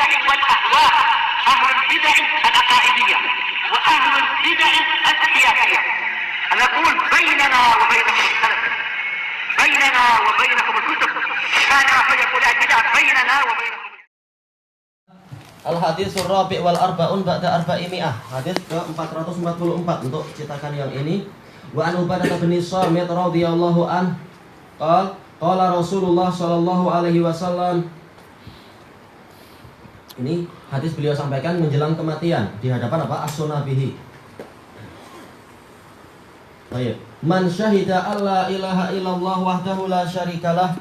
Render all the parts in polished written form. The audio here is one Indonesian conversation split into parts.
البدع والأهواء، أهل البدع العقائدية وأهل البدع السياسية. نقول بيننا وبينكم السلف، بيننا وبينكم الكتب، كان فيقول البدع بيننا وبينكم. Al-Hadisul Rabi' wal Arba'un ba'da arba'imi'ah. Hadis ke-444 untuk cetakan yang ini. Wa an Ubadah bin Samit radhiyallahu an qala Rasulullah sallallahu alaihi wasallam. Ini hadis beliau sampaikan menjelang kematian di hadapan apa? As-Sunabihi. Baik. Man syahida alla ilaha illallah wahdahu la syarikalah.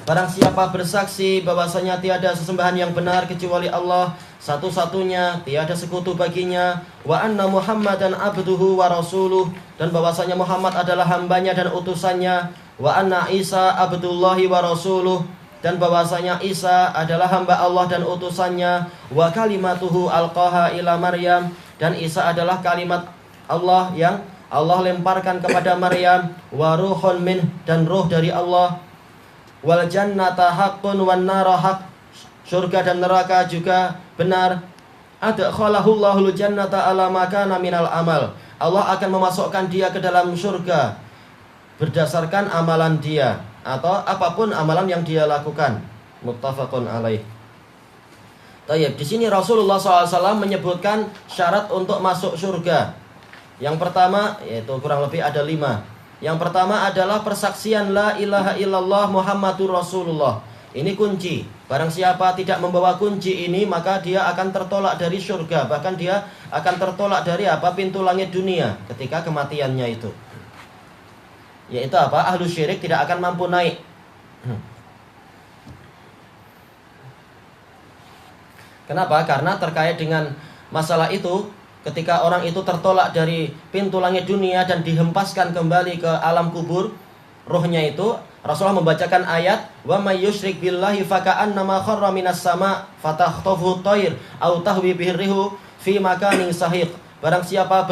Barang siapa bersaksi bahwasanya tiada sesembahan yang benar kecuali Allah satu-satunya, tiada sekutu baginya, wa anna Muhammadan abduhu wa rasuluh, dan bahwasanya Muhammad adalah hambanya dan utusannya, wa anna Isa abdullahi wa rasuluh, dan bahwasanya Isa adalah hamba Allah dan utusannya, wa kalimatuhu alqaha ila Maryam, dan Isa adalah kalimat Allah yang Allah lemparkan kepada Maryam, wa ruhun min, dan ruh dari Allah, wal jannata haqqun wan nara haqq, surga dan neraka juga benar. Adkhalahullahu jannata ala ma kana minal amal, Allah akan memasukkan dia ke dalam surga berdasarkan amalan dia atau apapun amalan yang dia lakukan. Muttafaqun alaih. Tayyib, di sini Rasulullah SAW menyebutkan syarat untuk masuk surga. Yang pertama, yaitu kurang lebih ada 5. Yang pertama adalah persaksian la ilaha illallah Muhammadur Rasulullah. Ini kunci. Barang siapa tidak membawa kunci ini, maka dia akan tertolak dari surga. Bahkan dia akan tertolak dari apa? Pintu langit dunia ketika kematiannya itu. Yaitu apa? Ahlu syirik tidak akan mampu naik. Kenapa? Karena terkait dengan masalah itu, ketika orang itu tertolak dari pintu langit dunia dan dihempaskan kembali ke alam kubur, rohnya itu, Rasulullah membacakan ayat, wa may yusyrik billahi faka'annama kharra minas sama fatakhtafuhu at-tayr aw tahwi bihi rihu fi makanin sahiq. Barang siapa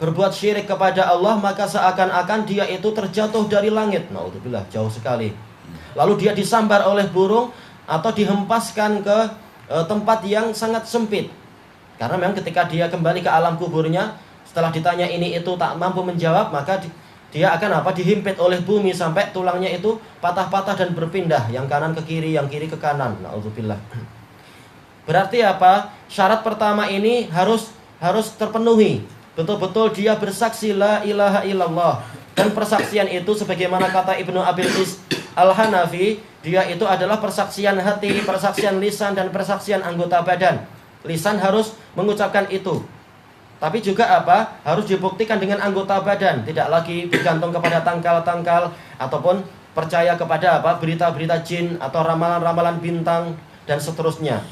berbuat syirik kepada Allah, maka seakan-akan dia itu terjatuh dari langit. Naudzubillah, jauh sekali. Lalu dia disambar oleh burung atau dihempaskan ke tempat yang sangat sempit. Karena memang ketika dia kembali ke alam kuburnya, setelah ditanya ini itu tak mampu menjawab, maka dia akan apa? Dihimpit oleh bumi sampai tulangnya itu patah-patah dan berpindah, yang kanan ke kiri, yang kiri ke kanan. Nauzubillah. Berarti apa? Syarat pertama ini harus terpenuhi. Betul-betul dia bersaksi la ilaha illallah. Dan persaksian itu sebagaimana kata Ibnu Abil Is Al-Hanafi, dia itu adalah persaksian hati, persaksian lisan, dan persaksian anggota badan. Lisan harus mengucapkan itu, tapi juga apa? Harus dibuktikan dengan anggota badan. Tidak lagi bergantung kepada tangkal-tangkal ataupun percaya kepada apa? Berita-berita jin atau ramalan-ramalan bintang dan seterusnya.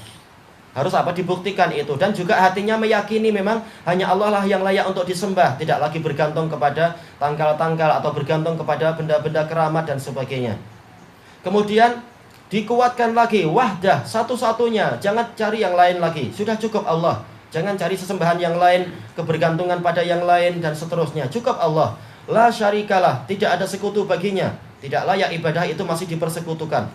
Harus apa? Dibuktikan itu. Dan juga hatinya meyakini memang hanya Allah lah yang layak untuk disembah. Tidak lagi bergantung kepada tangkal-tangkal atau bergantung kepada benda-benda keramat dan sebagainya. Kemudian dikuatkan lagi, wahdah, satu-satunya, jangan cari yang lain lagi, sudah cukup Allah. Jangan cari sesembahan yang lain, kebergantungan pada yang lain, dan seterusnya. Cukup Allah. La syarikalah, tidak ada sekutu baginya. Tidak layak ibadah itu masih dipersekutukan.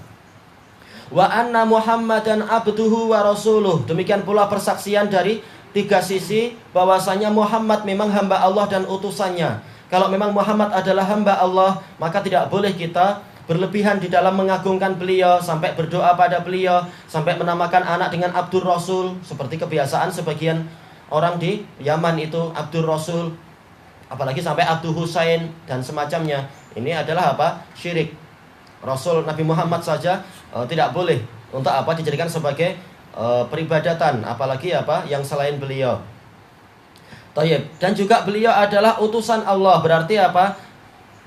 Wa anna Muhammadan abduhu wa rasuluh. Demikian pula persaksian dari 3 sisi, bahwasanya Muhammad memang hamba Allah dan utusannya. Kalau memang Muhammad adalah hamba Allah, maka tidak boleh kita berlebihan di dalam mengagungkan beliau, sampai berdoa pada beliau, sampai menamakan anak dengan Abdur Rasul, seperti kebiasaan sebagian orang di Yaman itu, Abdur Rasul, apalagi sampai Abdul Husain dan semacamnya. Ini adalah apa? Syirik. Rasul Nabi Muhammad saja tidak boleh untuk apa? Dijadikan sebagai peribadatan, apalagi apa? Yang selain beliau. Tayyib. Dan juga beliau adalah utusan Allah. Berarti apa?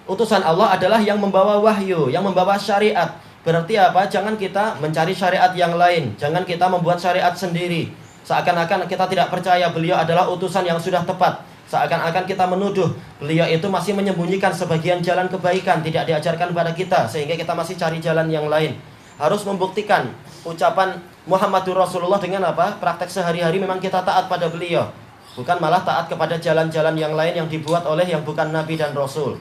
Utusan Allah adalah yang membawa wahyu, yang membawa syariat. Berarti apa? Jangan kita mencari syariat yang lain. Jangan kita membuat syariat sendiri. Seakan-akan kita tidak percaya beliau adalah utusan yang sudah tepat. Seakan-akan kita menuduh beliau itu masih menyembunyikan sebagian jalan kebaikan, tidak diajarkan pada kita, sehingga kita masih cari jalan yang lain. Harus membuktikan ucapan Muhammadur Rasulullah dengan apa? Praktek sehari-hari memang kita taat pada beliau, bukan malah taat kepada jalan-jalan yang lain yang dibuat oleh yang bukan Nabi dan Rasul.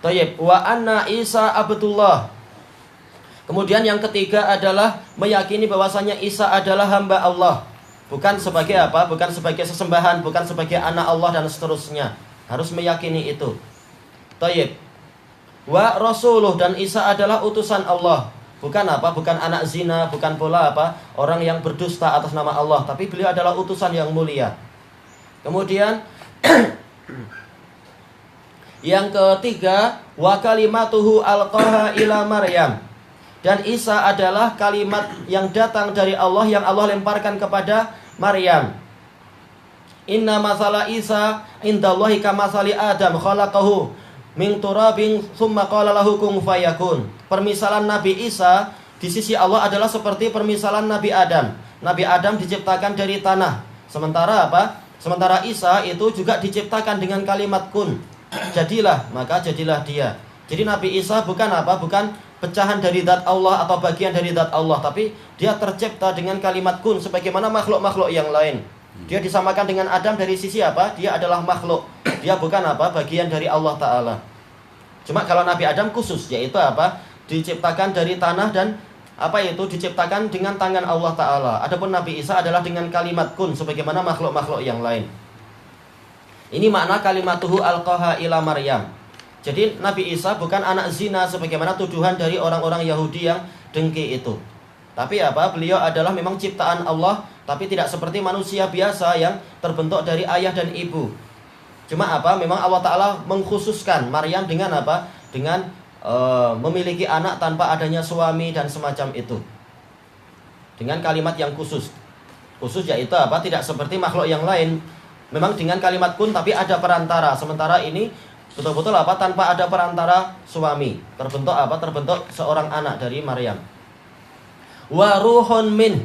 Tayyib. Wa anna Isa abdullah. Kemudian yang ketiga adalah meyakini bahwasanya Isa adalah hamba Allah. Bukan sebagai apa? Bukan sebagai sesembahan, bukan sebagai anak Allah dan seterusnya. Harus meyakini itu. Tayyib. Wa rasuluh, dan Isa adalah utusan Allah. Bukan apa? Bukan anak zina, bukan pula apa? Orang yang berdusta atas nama Allah, tapi beliau adalah utusan yang mulia. Kemudian yang ketiga, wa kalimatuhu alqaha ila Maryam. Dan Isa adalah kalimat yang datang dari Allah, yang Allah lemparkan kepada Maryam. Inna masala Isa indallahi kamathali Adam khalaqahu min turabin tsumma qala lahu kun fayakun. Permisalan Nabi Isa di sisi Allah adalah seperti permisalan Nabi Adam. Nabi Adam diciptakan dari tanah. Sementara apa? Sementara Isa itu juga diciptakan dengan kalimat kun. Jadilah, maka jadilah dia. Jadi Nabi Isa bukan apa? Bukan pecahan dari zat Allah atau bagian dari zat Allah, tapi dia tercipta dengan kalimat kun sebagaimana makhluk-makhluk yang lain. Dia disamakan dengan Adam dari sisi apa? Dia adalah makhluk. Dia bukan apa? Bagian dari Allah Ta'ala. Cuma kalau Nabi Adam khusus, yaitu apa? Diciptakan dari tanah dan apa itu? Diciptakan dengan tangan Allah Ta'ala. Adapun Nabi Isa adalah dengan kalimat kun sebagaimana makhluk-makhluk yang lain. Ini makna kalimatuhu alqaha ila Maryam. Jadi Nabi Isa bukan anak zina sebagaimana tuduhan dari orang-orang Yahudi yang dengki itu. Tapi apa? Beliau adalah memang ciptaan Allah, tapi tidak seperti manusia biasa yang terbentuk dari ayah dan ibu. Cuma apa? Memang Allah Ta'ala mengkhususkan Maryam dengan apa? Dengan memiliki anak tanpa adanya suami dan semacam itu. Dengan kalimat yang khusus. Khusus yaitu apa? Tidak seperti makhluk yang lain. Memang dengan kalimat kun tapi ada perantara. Sementara ini betul-betul apa? Tanpa ada perantara suami. Terbentuk apa? Terbentuk seorang anak dari Maryam. Wa ruhun min.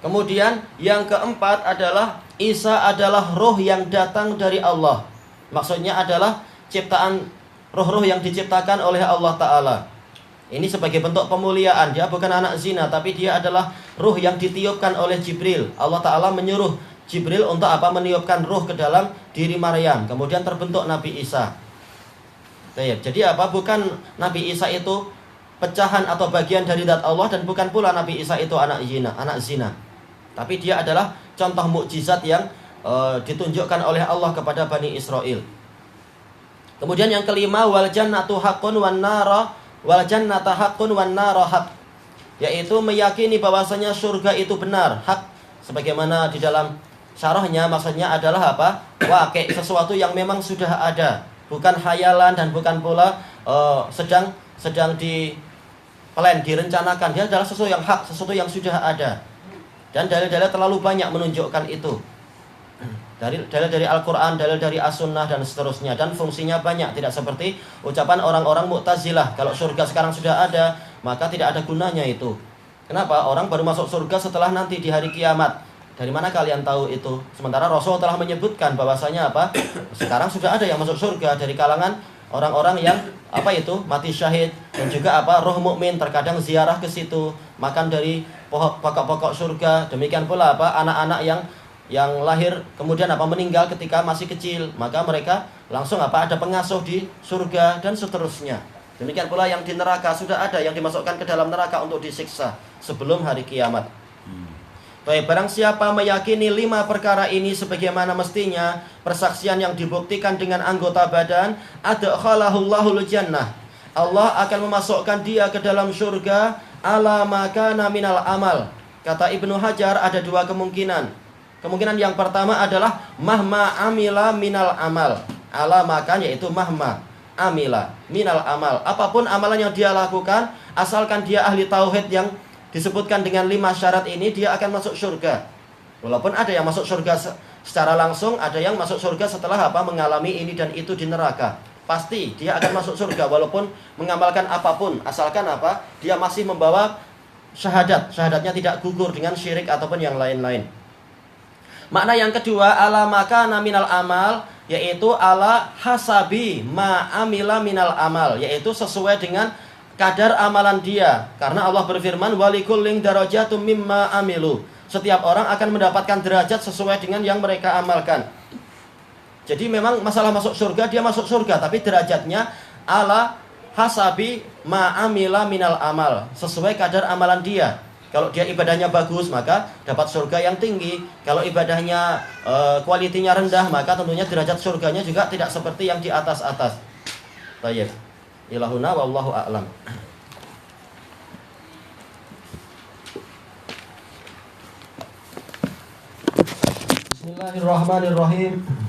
Kemudian yang keempat adalah Isa adalah roh yang datang dari Allah. Maksudnya adalah ciptaan roh-roh yang diciptakan oleh Allah Ta'ala. Ini sebagai bentuk pemuliaan. Dia bukan anak zina, tapi dia adalah roh yang ditiupkan oleh Jibril. Allah Ta'ala menyuruh Jibril untuk apa? Meniupkan roh ke dalam diri Maryam. Kemudian terbentuk Nabi Isa. Jadi apa? Bukan Nabi Isa itu pecahan atau bagian dari zat Allah, dan bukan pula Nabi Isa itu anak zina. Tapi dia adalah contoh mukjizat yang ditunjukkan oleh Allah kepada Bani Israel. Kemudian yang kelima, wal jannatu haqqun wan nara wal jannata haqqun wan nara haqq. Yaitu meyakini bahwasanya surga itu benar, hak. Sebagaimana di dalam syarahnya, maksudnya adalah apa? Waqi', sesuatu yang memang sudah ada, bukan khayalan dan bukan pula sedang direncanakan. Dia adalah sesuatu yang hak, sesuatu yang sudah ada. Dan dalil-dalil terlalu banyak menunjukkan itu. Dalil dari Al-Quran, dalil dari As-Sunnah dan seterusnya. Dan fungsinya banyak, tidak seperti ucapan orang-orang Mu'tazilah. Kalau surga sekarang sudah ada, maka tidak ada gunanya itu. Kenapa? Orang baru masuk surga setelah nanti di hari kiamat. Dari mana kalian tahu itu? Sementara Rasul telah menyebutkan bahwasanya apa? Sekarang sudah ada yang masuk surga dari kalangan orang-orang yang apa itu? Mati syahid, dan juga apa? Roh mukmin terkadang ziarah ke situ, makan dari pokok-pokok surga. Demikian pula apa? Anak-anak yang lahir kemudian apa? Meninggal ketika masih kecil, maka mereka langsung apa? Ada pengasuh di surga dan seterusnya. Demikian pula yang di neraka sudah ada yang dimasukkan ke dalam neraka untuk disiksa sebelum hari kiamat. Baik, barang siapa meyakini 5 perkara ini sebagaimana mestinya, persaksian yang dibuktikan dengan anggota badan, adkhalahullahu jannah. Allah akan memasukkan dia ke dalam surga ala makana minal amal. Kata Ibnu Hajar ada 2 kemungkinan. Kemungkinan yang pertama adalah mahma amila minal amal. Ala makan, yaitu mahma amila minal amal. Apapun amalan yang dia lakukan, asalkan dia ahli tauhid yang disebutkan dengan 5 syarat ini, dia akan masuk surga. Walaupun ada yang masuk surga secara langsung, ada yang masuk surga setelah apa? Mengalami ini dan itu di neraka. Pasti dia akan masuk surga walaupun mengamalkan apapun, asalkan apa? Dia masih membawa syahadat. Syahadatnya tidak gugur dengan syirik ataupun yang lain-lain. Makna yang kedua, ala makana minal amal, yaitu ala hasabi ma amila minal amal, yaitu sesuai dengan kadar amalan dia. Karena Allah berfirman, walikullin darajatum mimma amilu. Setiap orang akan mendapatkan derajat sesuai dengan yang mereka amalkan. Jadi memang masalah masuk surga, dia masuk surga, tapi derajatnya ala hasabi ma'amila minal amal, sesuai kadar amalan dia. Kalau dia ibadahnya bagus, maka dapat surga yang tinggi. Kalau ibadahnya kualitinya rendah, maka tentunya derajat surganya juga tidak seperti yang di atas-atas. Baik. Ilahuna wallahu a'lam. Bismillahirrahmanirrahim.